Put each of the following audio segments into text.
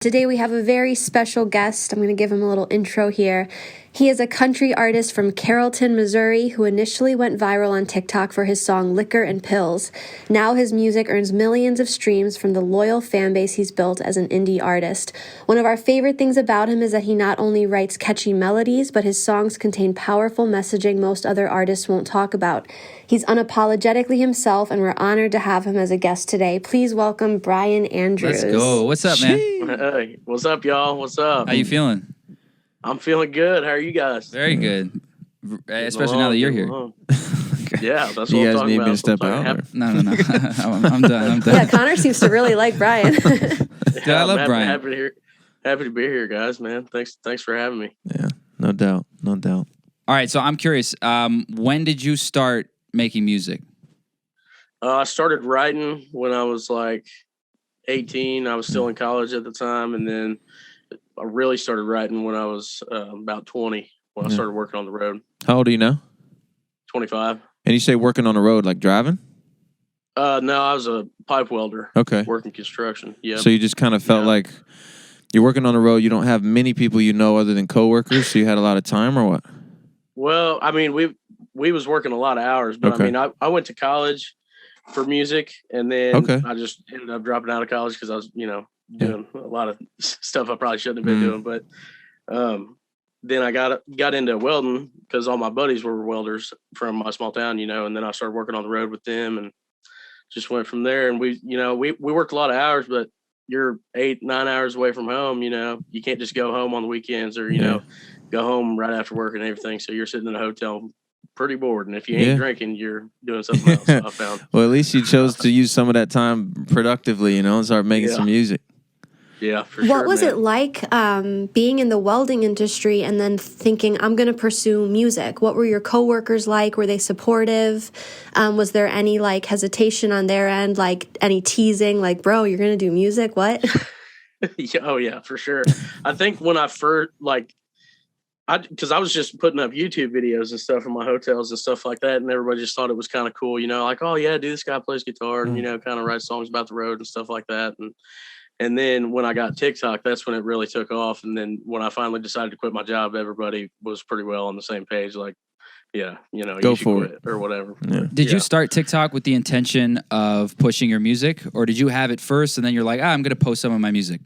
Today we have a very special guest. I'm going to give him a little intro here. He is a country artist from Carrollton, Missouri, who initially went viral on TikTok for his song Liquor and Pills. Now his music earns millions of streams from the loyal fan base he's built as an indie artist. One of our favorite things about him is that he not only writes catchy melodies, but his songs contain powerful messaging most other artists won't talk about. He's unapologetically himself, and we're honored to have him as a guest today. Please welcome Bryan Andrews. Let's go. What's up, man? Hey, what's up, y'all? What's up? How you feeling? I'm feeling good. How are you guys? Very good. Especially now that you're here. Yeah, that's what you I'm guys talking need about. me to step out? Or? No. I'm done. Yeah, Connor seems to really like Bryan. Dude, I love Bryan. Happy to be here, guys, man. Thanks for having me. Yeah, no doubt. All right, so I'm curious. When did you start making music? I started writing when I was like 18. I was still in college at the time, and then I really started writing when I was about 20, when I started working on the road. How old are you now? 25. And you say working on the road, like driving? No, I was a pipe welder. Okay. Working construction. Yeah. So you just kind of felt like you're working on the road. You don't have many people you know other than coworkers, so you had a lot of time, or what? Well, I mean, we was working a lot of hours, but Okay. I mean, I went to college for music, and then I just ended up dropping out of college because I was, doing a lot of stuff I probably shouldn't have been doing. But then I got into welding because all my buddies were welders from my small town, and then I started working on the road with them and just went from there. And we worked a lot of hours, but you're 8-9 hours away from home. You can't just go home on the weekends or go home right after work and everything. So you're sitting in a hotel pretty bored, and if you ain't drinking, you're doing something else. I found. Well, at least you chose to use some of that time productively, and start making some music. Yeah, for sure. What was it like being in the welding industry and then thinking, I'm going to pursue music? What were your coworkers like? Were they supportive? Was there any hesitation on their end, like any teasing, like, bro, you're going to do music? What? Oh yeah, for sure. I think when I first because I was just putting up YouTube videos and stuff in my hotels and stuff like that, and everybody just thought it was kind of cool, like, oh yeah, dude, this guy plays guitar and kind of writes songs about the road and stuff like that. And then when I got TikTok, that's when it really took off. And then when I finally decided to quit my job, everybody was pretty well on the same page. Like, go you should for quit or whatever. Yeah. Did you start TikTok with the intention of pushing your music, or did you have it first and then you're like, I'm going to post some of my music?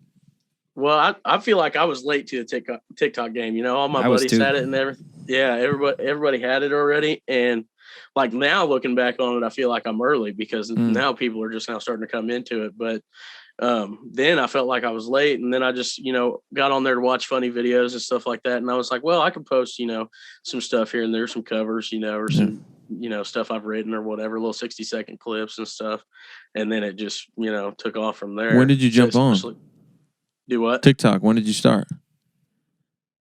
Well, I feel like I was late to the TikTok game. All my buddies had it and everything. Yeah, everybody had it already. And like now looking back on it, I feel like I'm early because now people are just now starting to come into it. But then I felt like I was late, and then I just, got on there to watch funny videos and stuff like that. And I was like, well, I can post, some stuff here and there, some covers, or some, stuff I've written or whatever, little 60-second clips and stuff. And then it just, took off from there. When did you jump on? Do what? TikTok. When did you start?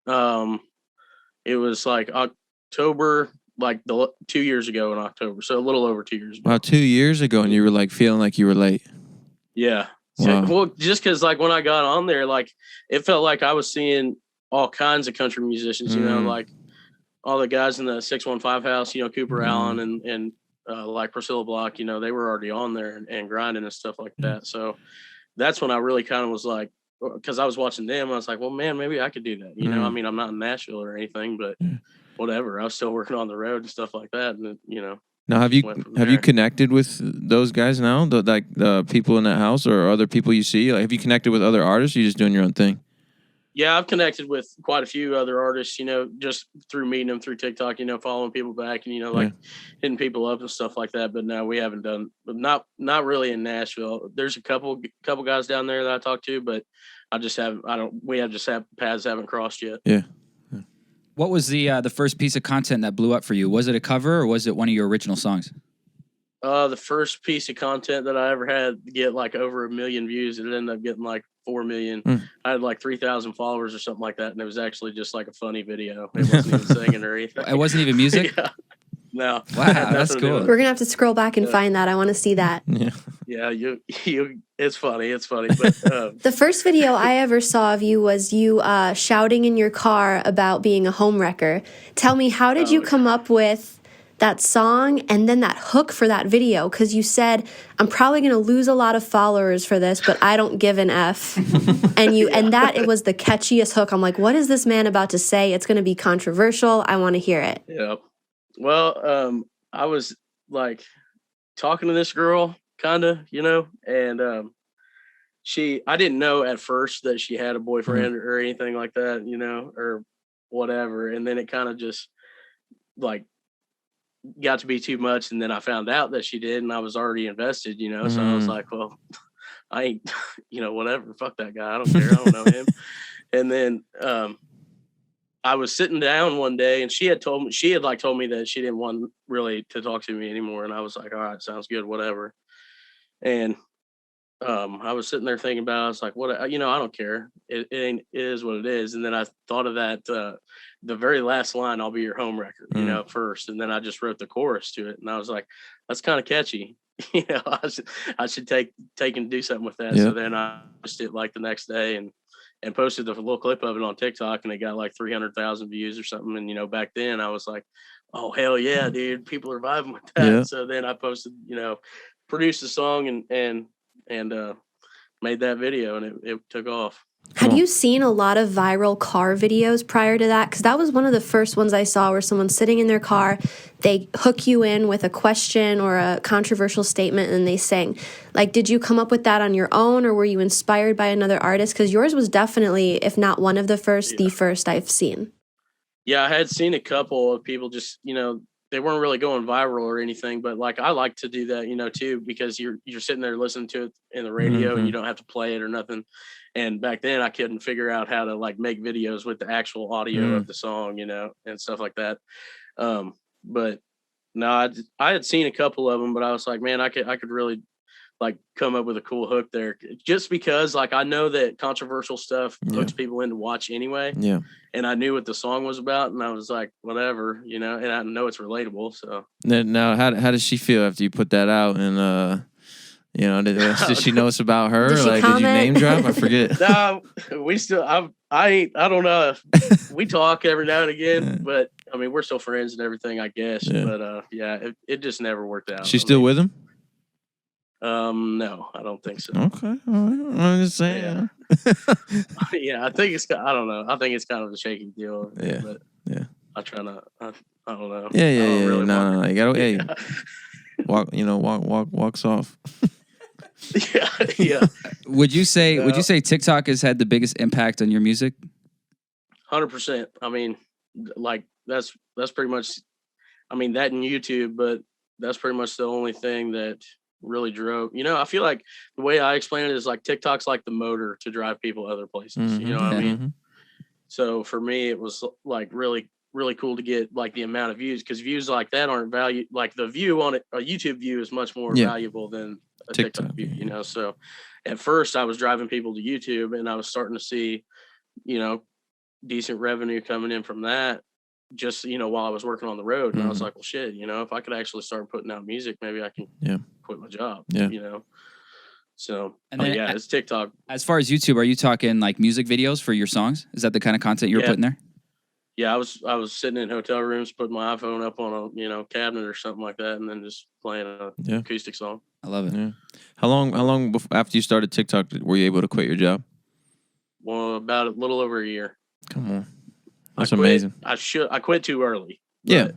It was like October, like 2 years ago in October. So a little over 2 years ago. Wow, 2 years ago, and you were like feeling like you were late. Yeah. Wow. Well, just because like when I got on there, like it felt like I was seeing all kinds of country musicians, like all the guys in the 615 house, Cooper Allen and like Priscilla Block, they were already on there and grinding and stuff like that. So that's when I really kind of was like, because I was watching them, I was like, well, man, maybe I could do that. I mean, I'm not in Nashville or anything, but whatever. I was still working on the road and stuff like that. And, Now, have you connected with those guys now, the people in that house or other people you see? Like, have you connected with other artists, or you just doing your own thing? Yeah, I've connected with quite a few other artists, just through meeting them through TikTok, following people back and, hitting people up and stuff like that. But no, we haven't done, but not really in Nashville. There's a couple guys down there that I talked to, but paths haven't crossed yet. Yeah. What was the first piece of content that blew up for you? Was it a cover or was it one of your original songs? The first piece of content that I ever had get like over 1 million views, it ended up getting like 4 million. I had like 3,000 followers or something like that, and it was actually just like a funny video. It wasn't even singing or anything. It wasn't even music? Yeah. No. Wow, that's cool. We're going to have to scroll back and find that. I want to see that. Yeah, you it's funny. But the first video I ever saw of you was you shouting in your car about being a homewrecker. Tell me, how did you come up with that song and then that hook for that video, because you said, I'm probably going to lose a lot of followers for this, but I don't give an F. And it was the catchiest hook. I'm like, what is this man about to say? It's going to be controversial. I want to hear it. Yeah. Well, I was like talking to this girl kind of, and I didn't know at first that she had a boyfriend or anything like that, or whatever. And then it kind of just like got to be too much. And then I found out that she did, and I was already invested, so I was like, well, I ain't, whatever, fuck that guy. I don't care. I don't know him. And then, I was sitting down one day, and she had told me that she didn't want really to talk to me anymore. And I was like, all right, sounds good, whatever. And I was sitting there thinking about it. I was like, what, I don't care. It is what it is. And then I thought of that, the very last line, I'll be your home record, first. And then I just wrote the chorus to it. And I was like, that's kind of catchy. I should take and do something with that. Yep. So then I posted it like the next day and posted the little clip of it on TikTok, and it got like 300,000 views or something. And, back then I was like, oh, hell yeah, dude, people are vibing with that. Yeah. So then I posted, produced the song and made that video, and it took off. Had you seen a lot of viral car videos prior to that? Because that was one of the first ones I saw, where someone's sitting in their car, they hook you in with a question or a controversial statement, and they sing. Like, did you come up with that on your own, or were you inspired by another artist? Because yours was definitely, if not one of the first, the first I've seen. Yeah, I had seen a couple of people just, they weren't really going viral or anything, but like I like to do that, too, because you're sitting there listening to it in the radio and you don't have to play it or nothing. And back then I couldn't figure out how to like make videos with the actual audio of the song, and stuff like that. But no, I had seen a couple of them, but I was like, man, I could really like come up with a cool hook there, just because like I know that controversial stuff hooks people in to watch anyway. Yeah. And I knew what the song was about, and I was like, whatever, and I know it's relatable. So now, how does she feel after you put that out? And did she know it's about her? Did you name drop? I forget. No, we still. I don't know. We talk every now and again, but I mean, we're still friends and everything, I guess. Yeah. But it just never worked out. She's still with him? No, I don't think so. Okay, all right. I'm just saying. Yeah. Yeah, I think it's. I don't know. I think it's kind of a shaky deal. Yeah. But yeah. I try not. I don't know. Yeah. Really no. You gotta. Hey, walks off. Yeah. Would you say TikTok has had the biggest impact on your music? 100%. I mean, like that's pretty much. I mean that and YouTube, but that's pretty much the only thing that really drove. I feel like the way I explain it is like TikTok's like the motor to drive people other places. You know what I mean? Mm-hmm. So for me, it was like really, really cool to get like the amount of views, because views like that aren't valued. Like the view on it, a YouTube view is much more valuable than a TikTok view. So at first I was driving people to YouTube, and I was starting to see, decent revenue coming in from that. Just while I was working on the road, and I was like, well, shit, if I could actually start putting out music, maybe I can quit my job. So and then, it's TikTok. As far as YouTube, are you talking like music videos for your songs? Is that the kind of content you were putting there? Yeah, I was sitting in hotel rooms, putting my iPhone up on a cabinet or something like that, and then just playing an acoustic song. I love it. Yeah. How long after you started TikTok were you able to quit your job? Well, about a little over a year. Come on. That's amazing. I quit too early. But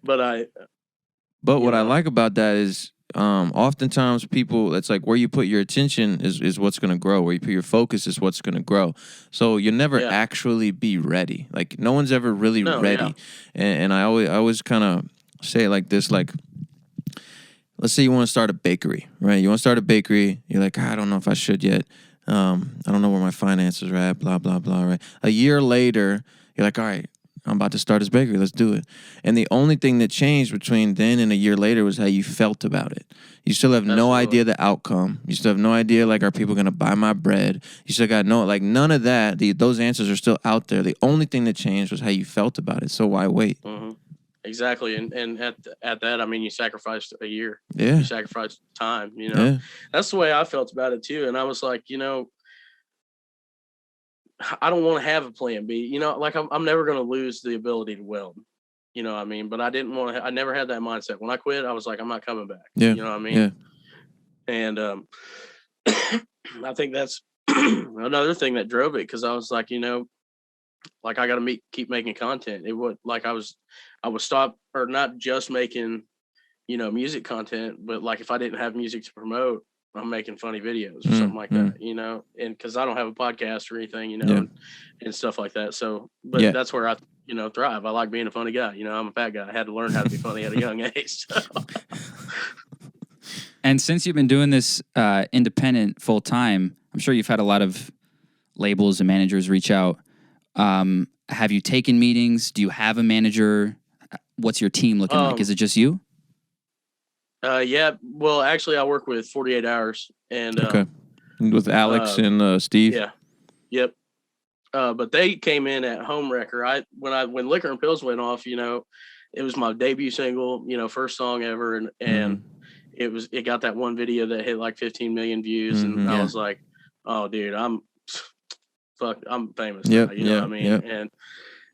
what I like about that is oftentimes people, it's like where you put your attention is what's going to grow. Where you put your focus is what's going to grow. So you'll never actually be ready. Like no one's ever really ready. Yeah. And I always kind of say it like this, like, let's say you want to start a bakery, right? You want to start a bakery. You're like, I don't know if I should yet. I don't know where my finances are at, blah, blah, blah, right? A year later, you're like, all right, I'm about to start this bakery. Let's do it. And the only thing that changed between then and a year later was how you felt about it. You still have no idea the outcome. You still have no idea, like, are people going to buy my bread? You still got none of that. Those answers are still out there. The only thing that changed was how you felt about it. So why wait? Mm-hmm. Exactly. And at that, I mean, you sacrificed a year. Yeah. You sacrificed time, Yeah. That's the way I felt about it too. And I was like, I don't want to have a plan B. Like I'm never going to lose the ability to weld. You know what I mean? But I didn't want to, I never had that mindset. When I quit, I was like, I'm not coming back. Yeah. You know what I mean? Yeah. And I think that's another thing that drove it, because I was like, you know, like I got to keep making content. It would like I was stop or not just making, you know, music content, but like if I didn't have music to promote, I'm making funny videos or something like that, you know, and because I don't have a podcast or anything, you know, and stuff like that. So, but that's where I, you know, thrive. I like being a funny guy. You know, I'm a fat guy. I had to learn how to be funny at a young age. So. And since you've been doing this independent full time, I'm sure you've had a lot of labels and managers reach out. Have you taken meetings? Do you have a manager? What's your team looking like? Is it just you? Yeah. Well, actually, I work with 48 Hours and with Alex and Steve. Yeah. Yep. But they came in at Home Wrecker. When Liquor and Pills went off, you know, it was my debut single, you know, first song ever, and it got that one video that hit like 15 million views, and I was like, oh, dude, I'm famous now, you know what I mean? Yep.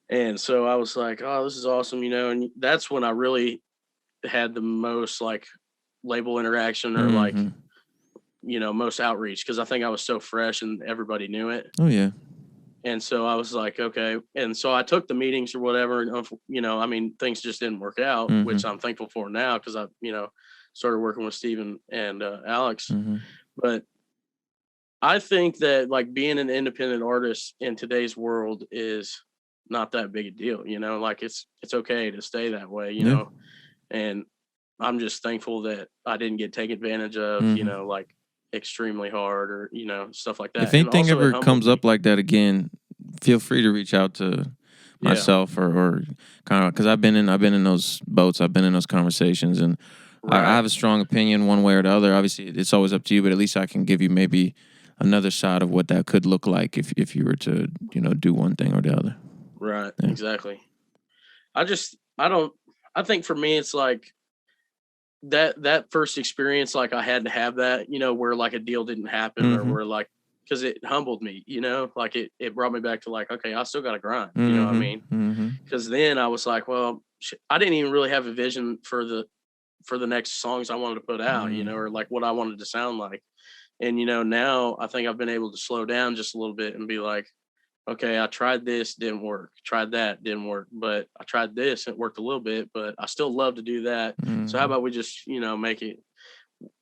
And so I was like, oh, this is awesome, you know, and that's when I really had the most like label interaction or like, you know, most outreach, because I think I was so fresh and everybody knew it. Oh yeah. And so I was like, okay. And so I took the meetings or whatever, and, you know, I mean, things just didn't work out, which I'm thankful for now, because I, you know, started working with Steven and Alex. But I think that like being an independent artist in today's world is not that big a deal, you know, like it's okay to stay that way, you know, and I'm just thankful that I didn't get taken advantage of, you know, like extremely hard or, you know, stuff like that. If anything ever comes up like that again, feel free to reach out to myself or kind of, because I've been in those boats, I've been in those conversations, and I have a strong opinion one way or the other. Obviously, it's always up to you, but at least I can give you maybe another side of what that could look like if you were to, you know, do one thing or the other. Right. Yeah. Exactly. I think for me, it's like that first experience, like I had to have that, you know, where like a deal didn't happen or where like, because it humbled me, you know, like it brought me back to like, okay, I still got to grind, you know what I mean? Because then I was like, well, I didn't even really have a vision for the next songs I wanted to put out, you know, or like what I wanted to sound like. And, you know, now I think I've been able to slow down just a little bit and be like, okay, I tried this, didn't work. Tried that, didn't work. But I tried this, it worked a little bit, but I still love to do that. So how about we just, you know, make it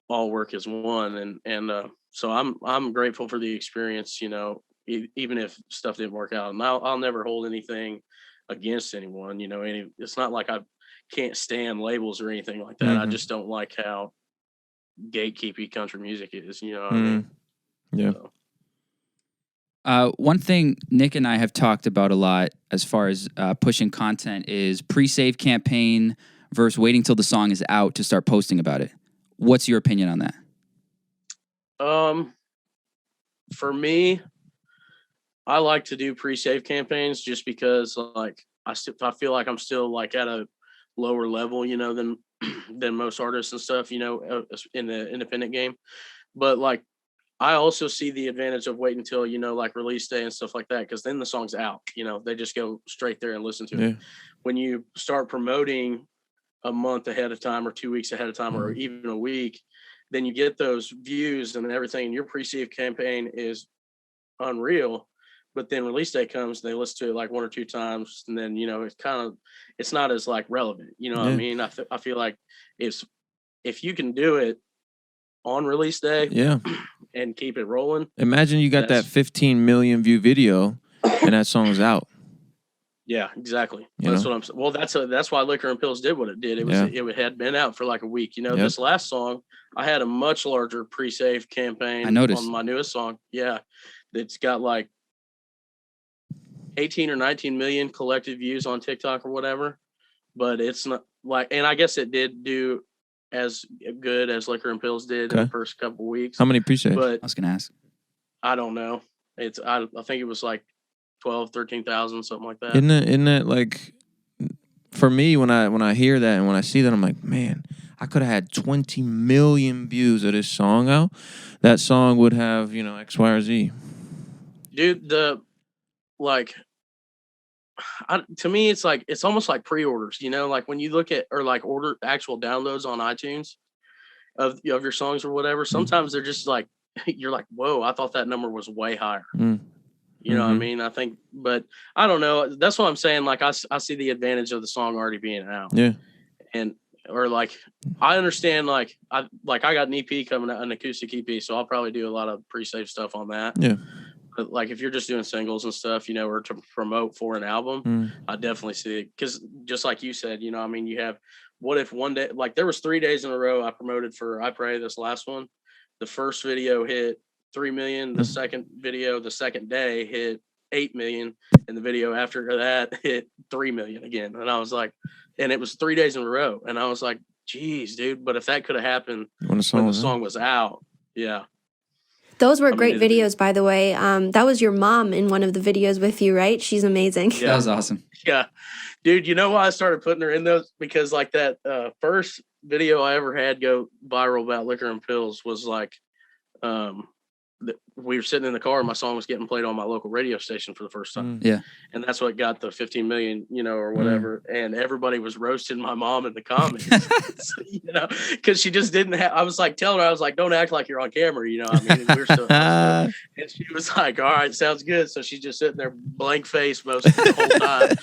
all work as one? And so I'm grateful for the experience, you know, even if stuff didn't work out. And I'll never hold anything against anyone, you know, it's not like I can't stand labels or anything like that. I just don't like how gatekeepy country music is, you know what I mean? Yeah. So. One thing Nick and I have talked about a lot as far as pushing content is pre-save campaign versus waiting till the song is out to start posting about it. What's your opinion on that? For me, I like to do pre-save campaigns just because like I feel like I'm still like at a lower level, you know, than most artists and stuff, you know, in the independent game. But like I also see the advantage of waiting until, you know, like release day and stuff like that, because then the song's out, you know, they just go straight there and listen to it. When you start promoting a month ahead of time or 2 weeks ahead of time or even a week, then you get those views and everything, and your pre-save campaign is unreal. But then release day comes, they listen to it like 1 or 2 times, and then, you know, it's not as like relevant, you know what I mean? I feel like if you can do it on release day and keep it rolling. Imagine you got that 15 million view video and that song's out. Yeah, exactly. That's what I'm saying. Well, that's why Liquor and Pills did what it did. It had been out for like a week. You know, this last song, I had a much larger pre-save campaign on my newest song. Yeah. It's got like 18 or 19 million collective views on TikTok or whatever. But it's not like, and I guess it did do as good as Liquor and Pills did in the first couple of weeks. How many pre-saves? But I was going to ask. I don't know. I think it was like 12, 13,000, something like that. Isn't that like, for me, when I hear that and when I see that, I'm like, man, I could have had 20 million views of this song out. That song would have, you know, X, Y, or Z. Dude, to me, it's like, it's almost like pre-orders, you know, like when you look at, or like order actual downloads on iTunes of your songs or whatever, sometimes they're just like, you're like, whoa, I thought that number was way higher. You know what I mean? I think, but I don't know. That's what I'm saying. Like, I see the advantage of the song already being out. Yeah. And, or like, I understand, like I got an EP coming out, an acoustic EP, so I'll probably do a lot of pre-save stuff on that. Yeah. But like, if you're just doing singles and stuff, you know, or to promote for an album, I definitely see it. Cause just like you said, you know, I mean, you have, what if one day, like there was 3 days in a row I promoted for I Pray, this last one. The first video hit 3 million. The second video, the second day, hit 8 million. And the video after that hit 3 million again. And I was like, and it was 3 days in a row. And I was like, geez, dude. But if that could have happened when the song was out, yeah. Those were great videos, by the way. That was your mom in one of the videos with you, right? She's amazing. Yeah, that was awesome. Yeah. Dude, you know why I started putting her in those? Because like that first video I ever had go viral about liquor and pills was like, we were sitting in the car and my song was getting played on my local radio station for the first time. Yeah. And that's what got the 15 million, you know, or whatever. And everybody was roasting my mom in the comments, you know, because she just didn't have, I was like telling her, I was like, don't act like you're on camera, you know what I mean? And we're still, and she was like, all right, sounds good. So she's just sitting there blank face most of the whole time.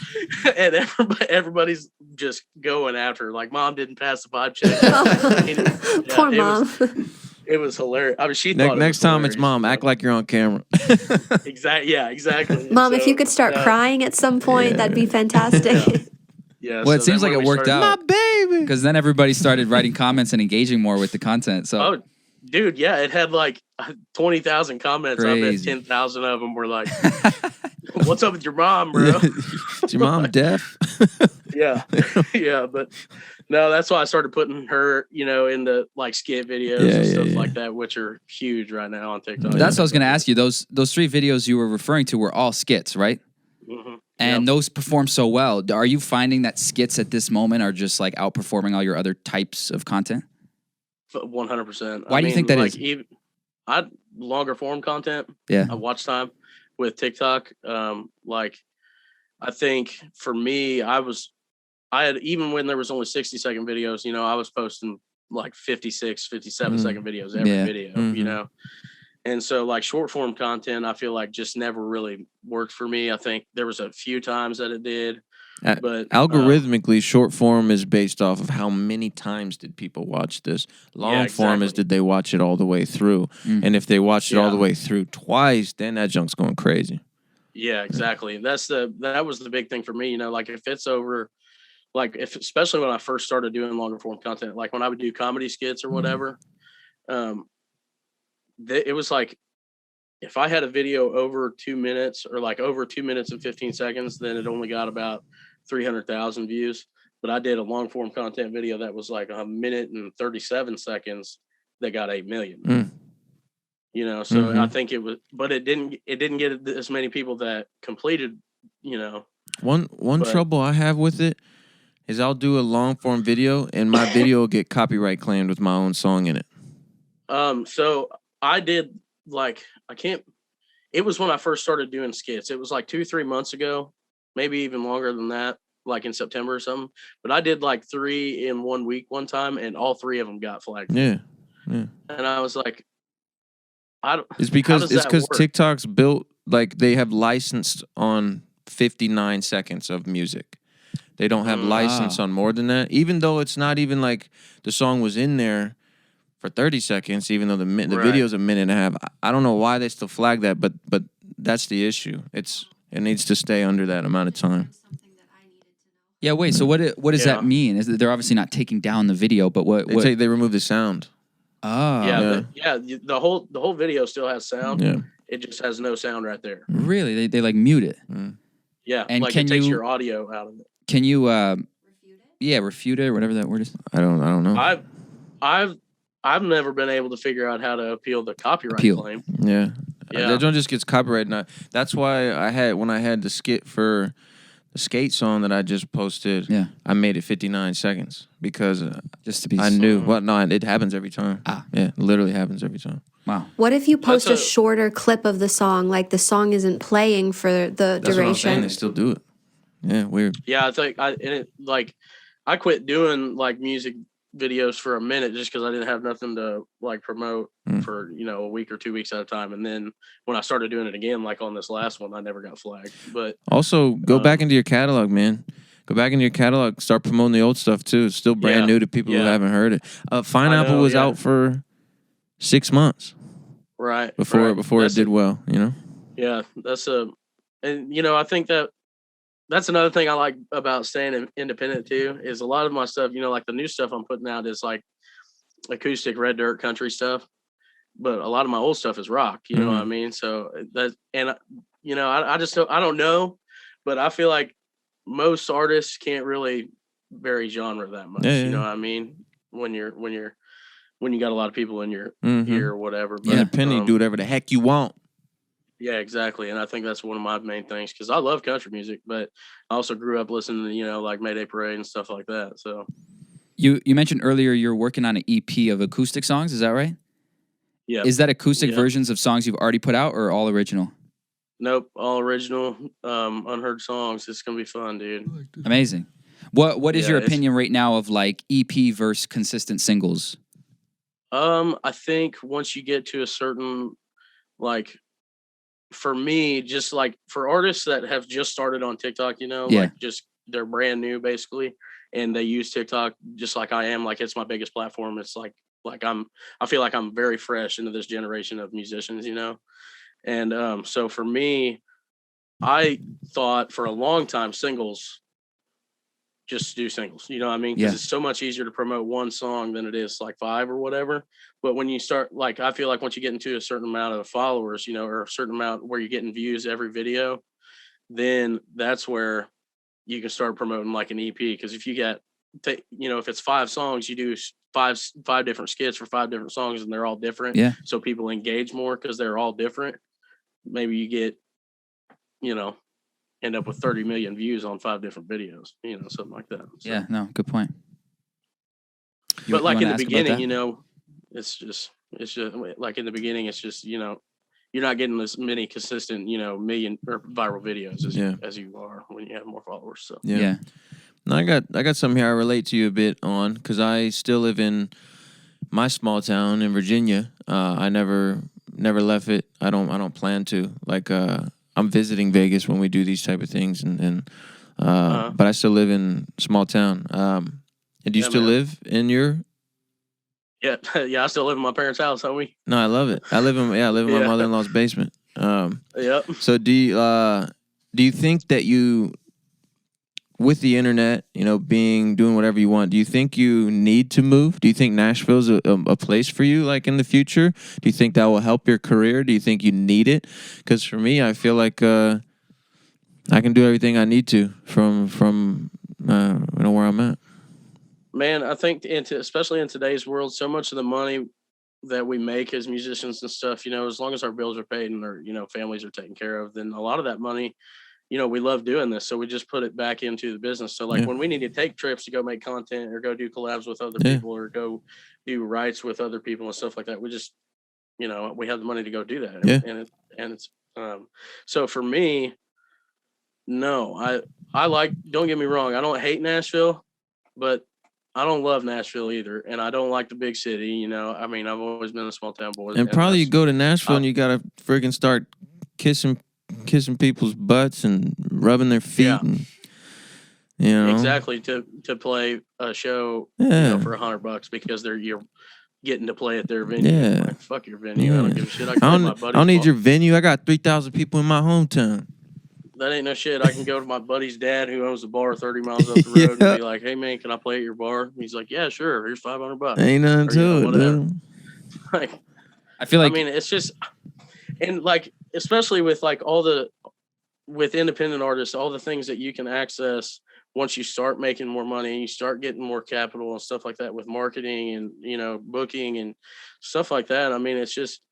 And everybody's just going after her. Like, mom didn't pass the vibe check. I mean, Poor mom. It was hilarious. I mean, she thought next time it's mom, act like you're on camera. Exactly. Yeah, exactly. Mom, if you could start crying at some point, that'd be fantastic. Yeah. Well, it seems like it worked out. My baby. Because then everybody started writing comments and engaging more with the content. So, oh, dude, yeah, it had like 20,000 comments. Crazy. I bet 10,000 of them were like, "What's up with your mom, bro? Is your mom deaf?" Yeah, yeah, but. No, that's why I started putting her, you know, in the like skit videos and stuff like that, which are huge right now on TikTok. That's what I was going to ask you. Those 3 videos you were referring to were all skits, right? And those perform so well. Are you finding that skits at this moment are just like outperforming all your other types of content? 100%. Why do you think that is? Even, longer form content. Yeah. Watch time with TikTok. Like, I think for me, I had, even when there was only 60-second videos, you know, I was posting like 56, 57 second videos every video, you know? And so like short form content, I feel like just never really worked for me. I think there was a few times that it did, but algorithmically short form is based off of how many times did people watch this. Long form is did they watch it all the way through? And if they watched it all the way through twice, then that junk's going crazy. Yeah, exactly. That was the big thing for me, you know, like if it's over, like especially when I first started doing longer form content, like when I would do comedy skits or whatever, it was like, if I had a video over 2 minutes or like over 2 minutes and 15 seconds, then it only got about 300,000 views. But I did a long form content video that was like 1 minute and 37 seconds that got 8 million. You know, so I think it was, but it didn't get as many people that completed, you know. One trouble I have with it is I'll do a long form video and my video will get copyright claimed with my own song in it. So I did it was when I first started doing skits. It was like 2-3 months ago, maybe even longer than that, like in September or something. But I did like 3 in 1 week one time and all 3 of them got flagged. Yeah. And I was like, it's because TikTok's built like they have licensed on 59 seconds of music. They don't have license on more than that, even though it's not even like the song was in there for 30 seconds, even though the video's a minute and a half. I don't know why they still flag that, but that's the issue. It needs to stay under that amount of time. Yeah, wait. So what does that mean? Is that they're obviously not taking down the video, but what? They remove the sound. Oh, the whole video still has sound. Yeah, it just has no sound right there. Really? They like mute it. Yeah, and like it takes your audio out of it. Can you refute it or whatever that word is? I don't know. I've never been able to figure out how to appeal the copyright claim. Yeah. That one just gets copyrighted. That's why when I had the skit for the skate song that I just posted, I made it 59 seconds because just to be I knew it happens every time. Yeah, it literally happens every time. Wow. What if you post a shorter clip of the song, like the song isn't playing for the duration? What I'm saying. They still do it. Yeah, weird. Yeah, I think I quit doing like music videos for a minute just because I didn't have nothing to like promote for a week or 2 weeks at a time, and then when I started doing it again, like on this last one, I never got flagged. But also go back into your catalog, man. Go back into your catalog, start promoting the old stuff too. It's still brand new to people who haven't heard it. Pineapple was out for 6 months, right? Before it did well, Yeah, and I think that's another thing I like about staying independent too, is a lot of my stuff, like the new stuff I'm putting out is like acoustic red dirt country stuff, but a lot of my old stuff is rock, you know what I mean? So I just don't know, but I feel like most artists can't really vary genre that much. You know what I mean? When you got a lot of people in your ear or whatever. But, independent, you do whatever the heck you want. Yeah, exactly. And I think that's one of my main things, because I love country music, but I also grew up listening to, like Mayday Parade and stuff like that. So you mentioned earlier you're working on an EP of acoustic songs. Is that right? Yeah. Is that acoustic versions of songs you've already put out or all original? Nope, all original, unheard songs. It's gonna be fun, dude. Amazing. What is your opinion right now of like EP versus consistent singles? I think once you get to a certain, like, for me, just like for artists that have just started on TikTok, like just they're brand new basically, and they use TikTok just like I am. Like, it's my biggest platform. It's like I feel like I'm very fresh into this generation of musicians, and so for me, I thought for a long time singles, just do singles, you know what I mean? Because it's so much easier to promote one song than it is like 5 or whatever. But when you start, like, I feel like once you get into a certain amount of followers, or a certain amount where you're getting views every video, then that's where you can start promoting like an EP. Because if you get, if it's 5 songs, you do five different skits for 5 different songs, and they're all different. Yeah. So people engage more because they're all different. Maybe you get, end up with 30 million views on 5 different videos, something like that. So. Yeah, no, good point. But like in the beginning, it's just like in the beginning, it's just, you're not getting this many consistent, million or viral videos as you are when you have more followers. So yeah. No, I got something here I relate to you a bit on, because I still live in my small town in Virginia. I never left it. I don't plan to. Like, I'm visiting Vegas when we do these type of things, but I still live in small town. And do you still live in your? Yeah, I still live in my parents' house, homie. No, I love it. I live in my mother-in-law's basement. Yep. So do you think that you, with the internet, doing whatever you want, do you think you need to move? Do you think Nashville's a place for you, like in the future? Do you think that will help your career? Do you think you need it? Because for me, I feel like I can do everything I need to from where I'm at. Man, I think especially in today's world, so much of the money that we make as musicians and stuff, as long as our bills are paid and our, families are taken care of, then a lot of that money, we love doing this. So we just put it back into the business. So like when we need to take trips to go make content or go do collabs with other people or go do writes with other people and stuff like that, we just, we have the money to go do that. And it's, so for me, no, I like, don't get me wrong, I don't hate Nashville, but I don't love Nashville either, and I don't like the big city. I mean, I've always been a small town boy. And probably you go to Nashville and you gotta friggin' start kissing people's butts and rubbing their feet. Yeah. And, exactly, to play a show for $100 because you're getting to play at their venue. Yeah. Like, fuck your venue. I don't give a shit. I don't need your venue. I got 3,000 people in my hometown. That ain't no shit. I can go to my buddy's dad who owns a bar 30 miles up the road and be like, "Hey man, can I play at your bar?" He's like, "Yeah, sure. Here's $500." Ain't nothing to it, dude. Like, I feel like, I mean, it's just, and like, especially with like with independent artists, all the things that you can access once you start making more money and you start getting more capital and stuff like that with marketing and booking and stuff like that. I mean, it's just.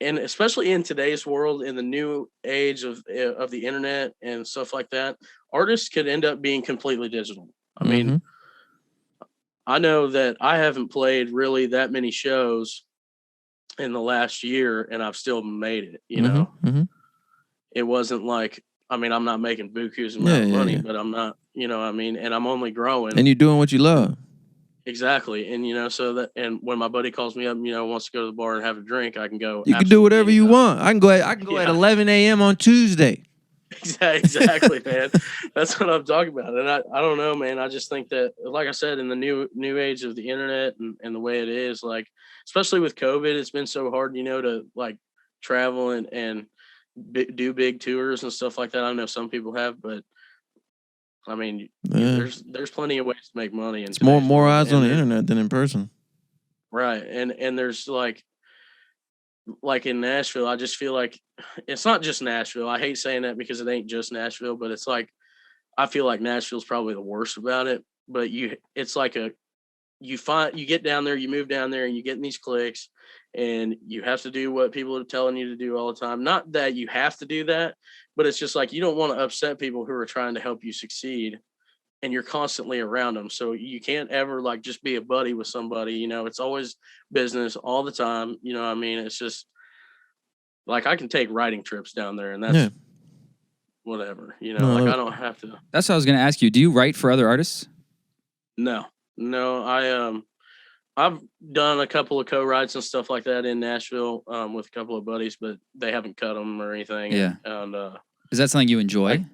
And especially in today's world, in the new age of the internet and stuff like that, artists could end up being completely digital. I mean, I know that I haven't played really that many shows in the last year, and I've still made it. It wasn't like I mean, I'm not making bukus amount of money, but I'm not, you know what I mean? And I'm only growing. And you're doing what you love. Exactly. And, you know, so that, and when my buddy calls me up, you know, wants to go to the bar and have a drink, I can go. You can do whatever you want. I can go at 11 a.m. on Tuesday. Exactly, man. That's what I'm talking about. And I don't know, man. I just think that, like I said, in the new age of the internet and the way it is, like, especially with COVID, it's been so hard, you know, to like travel and do big tours and stuff like that. I know some people have, but I mean, there's plenty of ways to make money. And it's more eyes on the internet than in person. Right. And there's like in Nashville, I just feel like it's not just Nashville. I hate saying that because it ain't just Nashville, but it's like, I feel like Nashville's probably the worst about it. But it's like you get down there, you move down there and you get in these cliques and you have to do what people are telling you to do all the time. Not that you have to do that, but it's just like, you don't want to upset people who are trying to help you succeed, and you're constantly around them. So you can't ever like just be a buddy with somebody, you know, it's always business all the time. You know what I mean? It's just like, I can take writing trips down there and that's whatever, you know, like I don't have to. That's what I was going to ask you. Do you write for other artists? No, I've done a couple of co-writes and stuff like that in Nashville with a couple of buddies, but they haven't cut them or anything. Yeah. And is that something you enjoy?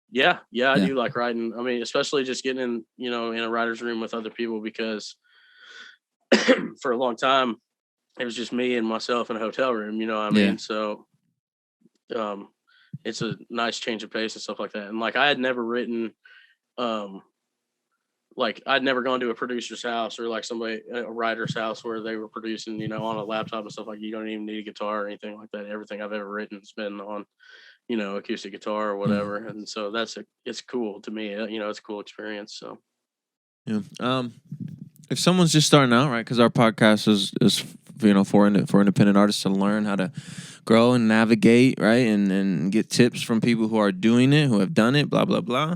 Yeah, I do like writing. I mean, especially just getting in, you know, in a writer's room with other people, because for a long time it was just me and myself in a hotel room, you know what I mean? So it's a nice change of pace and stuff like that. And like, I had never written like I'd never gone to a producer's house or like a writer's house where they were producing, you know, on a laptop and stuff. Like, you don't even need a guitar or anything like that. Everything I've ever written has been on, you know, acoustic guitar or whatever. And so it's cool to me, you know, it's a cool experience. So, yeah. If someone's just starting out, right? Because our podcast is, you know, for independent artists to learn how to grow and navigate, right? And get tips from people who are doing it, who have done it, blah, blah, blah.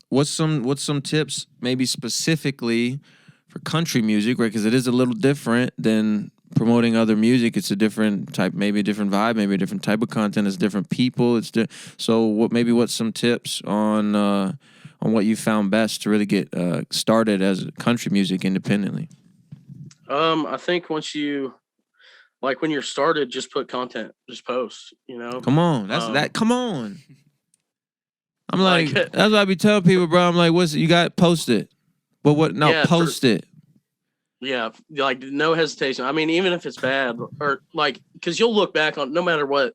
What's some tips maybe specifically for country music, right? Because it is a little different than promoting other music. It's a different type, maybe a different vibe, maybe a different type of content. It's different people. So what's some tips on what you found best to really get started as country music independently? I think once you, like, when you're started, just put content, just post, you know. Come on, come on. I'm like, that's what I be telling people, bro. I'm like, you got? Post it. But what? No, post it. Yeah, like, no hesitation. I mean, even if it's bad, or like, because you'll look back on, no matter what,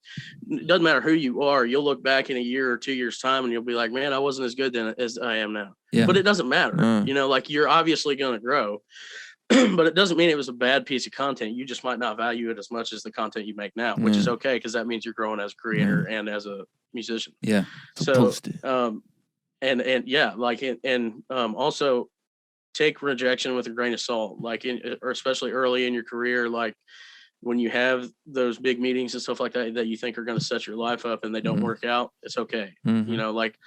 it doesn't matter who you are, you'll look back in a year or 2 years' time and you'll be like, man, I wasn't as good then as I am now. Yeah. But it doesn't matter. You know, like, you're obviously going to grow, but it doesn't mean it was a bad piece of content. You just might not value it as much as the content you make now, which is okay, because that means you're growing as a creator and as a musician. Yeah. So post it. And yeah, like, and also take rejection with a grain of salt, like, or especially early in your career, like when you have those big meetings and stuff like that you think are going to set your life up and they don't work out, it's okay. You know, like,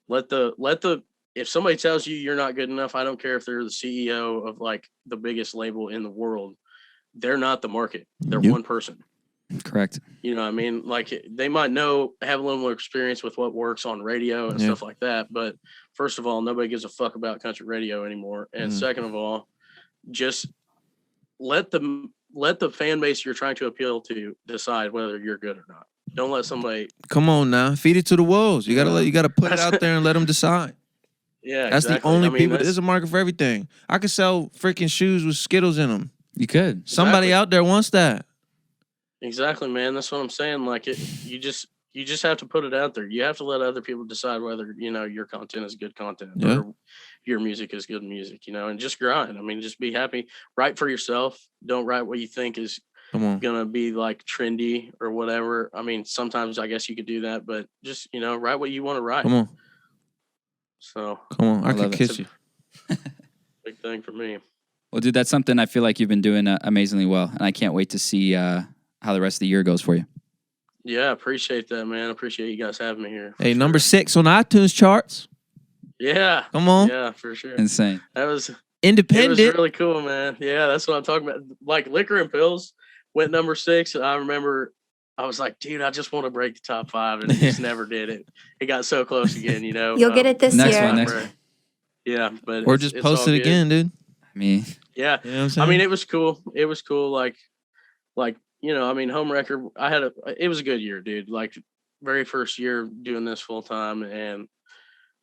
if somebody tells you you're not good enough, I don't care if they're the CEO of like the biggest label in the world, they're not the market. They're one person. Correct. You know what I mean? Like, they might have a little more experience with what works on radio and stuff like that. But first of all, nobody gives a fuck about country radio anymore. And second of all, just let the fan base you're trying to appeal to decide whether you're good or not. Don't let somebody. Come on now, feed it to the wolves. You gotta put it out there and let them decide. Yeah, that's exactly. The only people. There's a market for everything. I could sell freaking shoes with Skittles in them. You could. Somebody out there wants that. Exactly, man. That's what I'm saying. Like, you just have to put it out there. You have to let other people decide whether, you know, your content is good content or your music is good music, you know, and just grind. I mean, just be happy. Write for yourself. Don't write what you think is going to be like trendy or whatever. I mean, sometimes I guess you could do that, but just, you know, write what you want to write. Come on. So. Come on. I could kiss you. Big thing for me. Well, dude, that's something I feel like you've been doing amazingly well. And I can't wait to see how the rest of the year goes for you. Yeah, appreciate that, man. Appreciate you guys having me here. Hey, number 6 on iTunes charts. Yeah. Come on. Yeah, for sure. Insane. That was independent. It was really cool, man. Yeah, that's what I'm talking about. Like, Liquor and Pills went number 6. I remember I was like, dude, I just want to break the top 5, and it just never did it. It got so close again, you know. You'll get it this next year. Next one. Yeah, but or just post it again, dude. Yeah, you know what I'm saying? I mean, it was cool. It was cool. Like, you know, I mean, home record. It was a good year, dude. Like, very first year doing this full time, and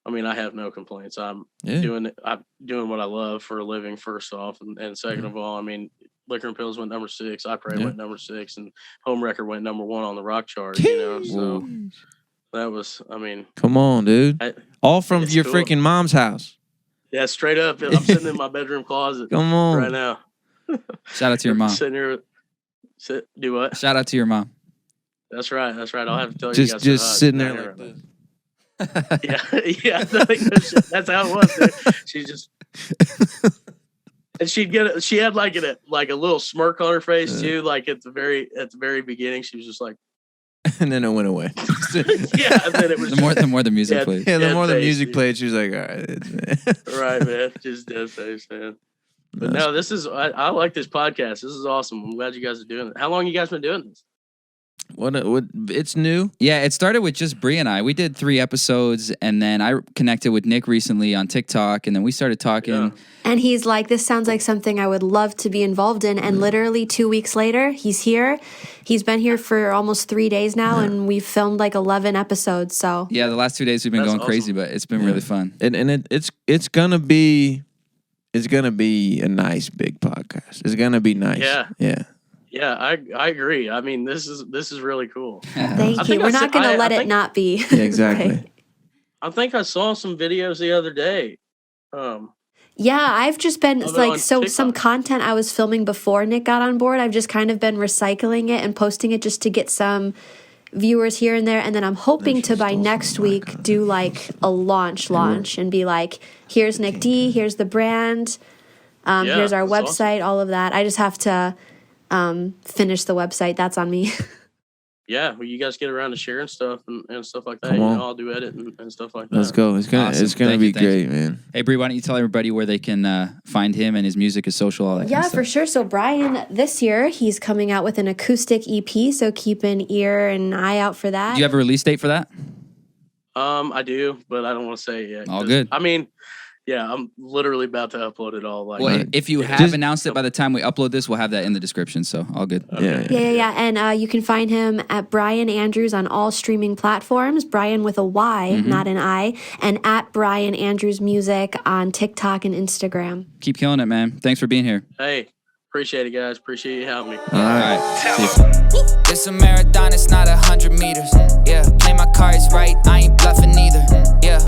I mean, I have no complaints. I'm doing what I love for a living, first off, and second of all, I mean, Liquor and Pills went number 6. I Pray went number 6, and Home Record went number 1 on the rock chart. You know, so that was, I mean, come on, dude. All from your cool. freaking mom's house. Yeah, straight up. I'm sitting in my bedroom closet. Come on, right now. Shout out to your mom. Sitting here. Do what? Shout out to your mom. That's right. I'll have to tell you guys. Just sitting there like this. Yeah. That's how it was. Dude. She just, and she had like a little smirk on her face too. Like at the very beginning, she was just like, and then it went away. Yeah, and then it was the more the music played. Yeah, the more the music played, she was like, all right. Right, man. Just dead face, man. But no, this is I like this podcast. This is awesome. I'm glad you guys are doing it. How long you guys been doing this? What it's new? Yeah, it started with just Bree and I. We did 3 episodes, and then I connected with Nick recently on TikTok, and then we started talking. Yeah. And he's like, this sounds like something I would love to be involved in. And literally 2 weeks later, he's here. He's been here for almost 3 days now, and we've filmed like 11 episodes. So yeah, the last 2 days we've been going crazy, but it's been really fun. And it's gonna be a nice big podcast. It's gonna be nice. Yeah. Yeah, I agree. I mean, this is really cool. Thank you. We're not going to let it not be. Yeah, exactly. Right? I think I saw some videos the other day. Yeah, I've just been like, so TikTok. some content I was filming before Nick got on board, I've just kind of been recycling it and posting it just to get some viewers here and there. And then I'm hoping to by next week do like a launch and be like, here's Nick D, here's the brand, here's our website, all of that. I just have to finish the website. That's on me. Yeah, well, you guys get around to sharing stuff and stuff like that. You know, I'll do edit and stuff like that. Let's go. It's gonna be great, man. Hey, Bree, why don't you tell everybody where they can find him and his music, his social, all that kind of stuff. For sure. So Bryan, this year, he's coming out with an acoustic EP, so keep an ear and eye out for that. Do you have a release date for that? I do, but I don't want to say it yet. All good. I mean, yeah, I'm literally about to upload it all. Well, if you have announced it by the time we upload this, we'll have that in the description. So all good. Okay. Yeah. And you can find him at Bryan Andrews on all streaming platforms. Bryan with a Y, not an I, and at Bryan Andrews Music on TikTok and Instagram. Keep killing it, man. Thanks for being here. Hey, appreciate it, guys. Appreciate you having me. All right. It's a marathon, it's not 100 meters. Yeah, play my cards right, I ain't bluffing either. Yeah.